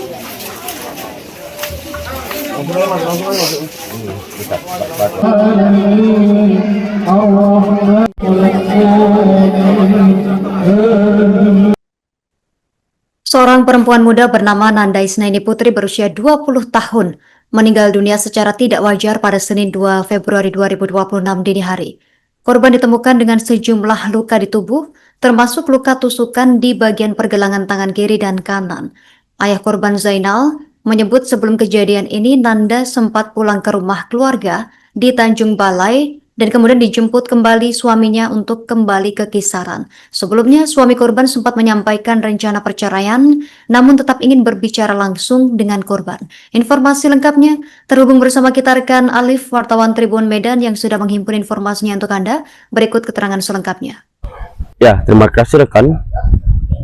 Seorang perempuan muda bernama Nanda Isnaini Putri berusia 20 tahun meninggal dunia secara tidak wajar pada Senin 2 Februari 2026 dini hari. Korban ditemukan dengan sejumlah luka di tubuh, termasuk luka tusukan di bagian pergelangan tangan kiri dan kanan. Ayah korban Zainal menyebut sebelum kejadian ini Nanda sempat pulang ke rumah keluarga di Tanjung Balai dan kemudian dijemput kembali suaminya untuk kembali ke Kisaran. Sebelumnya, suami korban sempat menyampaikan rencana perceraian, namun tetap ingin berbicara langsung dengan korban. Informasi lengkapnya terhubung bersama kita rekan Alif, wartawan Tribun Medan yang sudah menghimpun informasinya untuk Anda. Berikut keterangan selengkapnya. Ya, terima kasih rekan.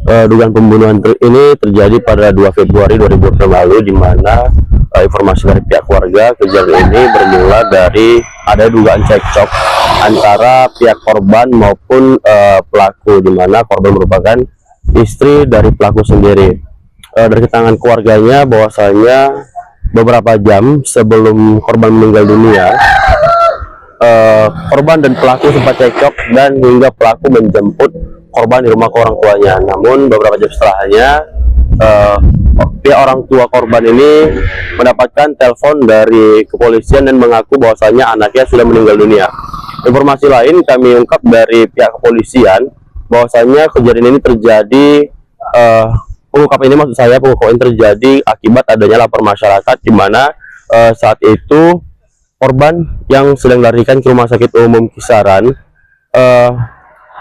Dugaan pembunuhan ini terjadi pada 2 Februari 2006 lalu, di mana informasi dari pihak keluarga kejadian ini bermula dari ada dugaan cekcok antara pihak korban maupun pelaku, di mana korban merupakan istri dari pelaku sendiri. Dari keterangan keluarganya bahwasanya beberapa jam sebelum korban meninggal dunia, korban dan pelaku sempat cekcok dan hingga pelaku menjemput korban di rumah orang tuanya. Namun beberapa jam setelahnya pihak orang tua korban ini mendapatkan telepon dari kepolisian dan mengaku bahwasanya anaknya sudah meninggal dunia. Informasi lain kami ungkap dari pihak kepolisian bahwasanya kejadian ini terjadi, pengungkapan ini terjadi akibat adanya lapor masyarakat, di mana saat itu korban yang sedang dilarikan ke rumah sakit umum Kisaran,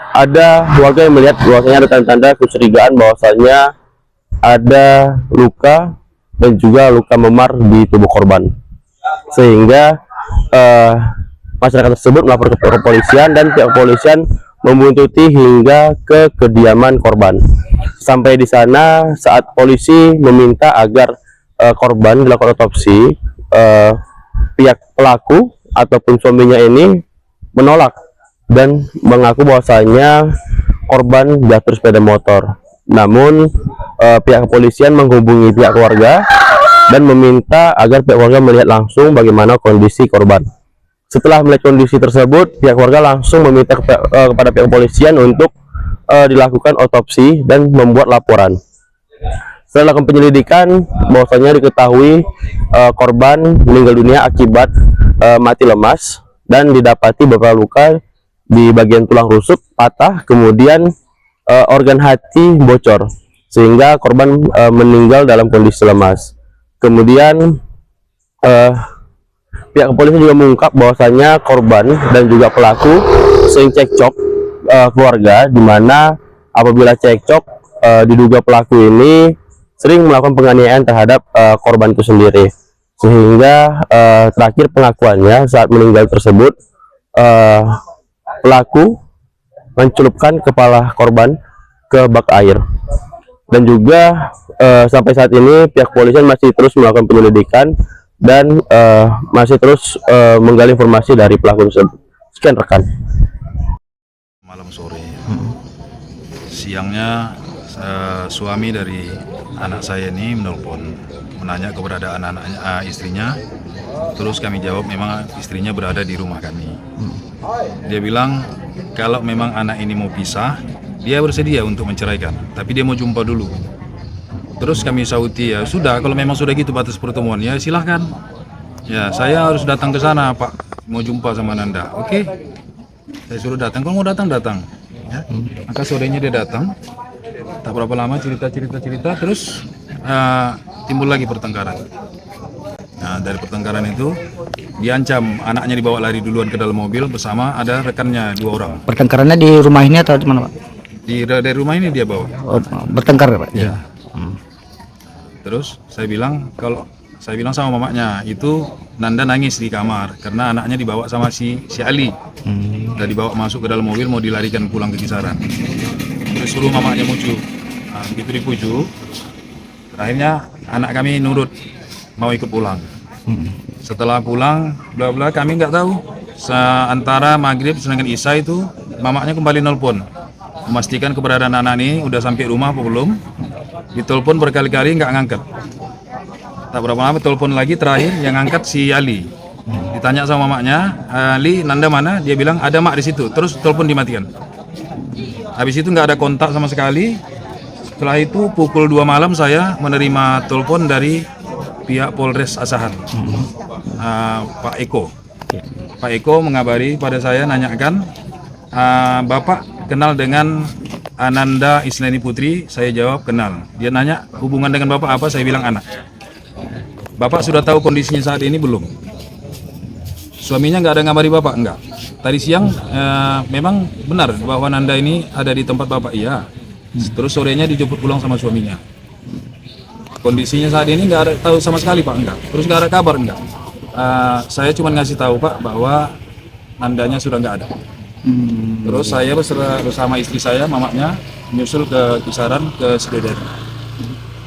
ada warga yang melihat bahwasanya ada tanda-tanda kecurigaan bahwasanya ada luka dan juga luka memar di tubuh korban, sehingga masyarakat tersebut melapor ke kepolisian dan pihak kepolisian membuntuti hingga ke kediaman korban. Sampai di sana, saat polisi meminta agar korban dilakukan otopsi, pihak pelaku ataupun suaminya ini menolak dan mengaku bahwasanya korban jatuh sepeda motor. Namun pihak kepolisian menghubungi pihak keluarga dan meminta agar pihak keluarga melihat langsung bagaimana kondisi korban. Setelah melihat kondisi tersebut, pihak keluarga langsung meminta kepada pihak kepolisian untuk dilakukan otopsi dan membuat laporan. Setelah melakukan penyelidikan, bahwasanya diketahui korban meninggal dunia akibat mati lemas dan didapati beberapa luka di bagian tulang rusuk patah, kemudian organ hati bocor, sehingga korban meninggal dalam kondisi lemas. Kemudian pihak kepolisian juga mengungkap bahwasanya korban dan juga pelaku sering cekcok keluarga, di mana apabila cekcok diduga pelaku ini sering melakukan penganiayaan terhadap korban itu sendiri, sehingga terakhir pengakuannya saat meninggal tersebut, pelaku mencelupkan kepala korban ke bak air. Dan juga sampai saat ini pihak kepolisian masih terus melakukan penyelidikan dan masih terus menggali informasi dari pelaku tersebut. Sekian rekan. Malam sore, siangnya suami dari anak saya ini menelpon menanya keberadaan anaknya, istrinya. Terus kami jawab memang istrinya berada di rumah kami. Dia bilang kalau memang anak ini mau pisah, dia bersedia untuk menceraikan, tapi dia mau jumpa dulu. Terus kami sauti, ya sudah, kalau memang sudah gitu batas pertemuan, ya silahkan. Ya saya harus datang ke sana Pak, mau jumpa sama Nanda. Oke, saya suruh datang, kalau mau datang ya. Maka sorenya dia datang. Tak berapa lama cerita, terus timbul lagi pertengkaran. Nah, dari pertengkaran itu diancam anaknya dibawa lari duluan ke dalam mobil bersama ada rekannya 2 orang. Pertengkarannya di rumah ini atau di mana, Pak? Dari rumah ini dia bawa. Oh, bertengkar, Pak? Ya. Terus saya bilang sama mamanya, itu Nanda nangis di kamar karena anaknya dibawa sama si Ali. Udah dibawa masuk ke dalam mobil, mau dilarikan pulang ke Kisaran. Terus suruh mamanya muju. Nah, begitu dipuju, akhirnya anak kami nurut mau ikut pulang. Setelah pulang, bla kami nggak tahu. Antara maghrib sedangkan isya itu, mamanya kembali nelpon, memastikan keberadaan anak ini udah sampai rumah apa belum. Ditelepon berkali-kali nggak ngangkat. Tak berapa lama telepon lagi, terakhir yang angkat si Ali. Ditanya sama maknya, Ali, Nanda mana? Dia bilang ada mak di situ. Terus telepon dimatikan. Habis itu nggak ada kontak sama sekali. Setelah itu pukul 2 malam saya menerima telepon dari pihak Polres Asahan, Pak Eko. Pak Eko mengabari pada saya, nanyakan, Bapak kenal dengan Ananda Isnaini Putri? Saya jawab kenal. Dia nanya hubungan dengan Bapak apa? Saya bilang anak. Bapak sudah tahu kondisinya saat ini belum? Suaminya nggak ada ngabari Bapak? Enggak. Tadi siang memang benar bahwa Nanda ini ada di tempat Bapak? Iya. Terus sorenya dijemput pulang sama suaminya. Kondisinya saat ini nggak ada tahu sama sekali Pak? Enggak. Terus nggak ada kabar? Enggak. Saya cuma ngasih tahu Pak bahwa Nandanya sudah nggak ada. Terus saya bersama istri saya, mamanya, menyusul ke Kisaran, ke Sededen.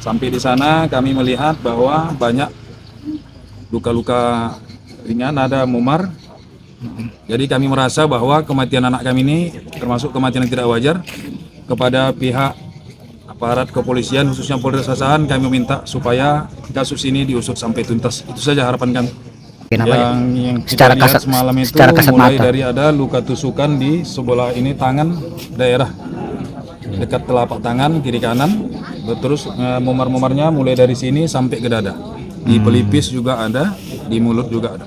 Sampai di sana kami melihat bahwa banyak luka-luka ringan, ada memar. Jadi kami merasa bahwa kematian anak kami ini termasuk kematian yang tidak wajar. Kepada pihak aparat kepolisian khususnya Polres Asahan, kami meminta supaya kasus ini diusut sampai tuntas. Itu saja harapan kami. Yang kita lihat semalam itu mulai dari ada luka tusukan di sebelah ini tangan daerah dekat telapak tangan kiri kanan, terus memar-memarnya mulai dari sini sampai ke dada. Di pelipis juga ada, di mulut juga ada.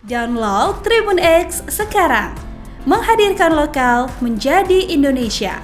Download Tribun X sekarang, menghadirkan lokal menjadi Indonesia.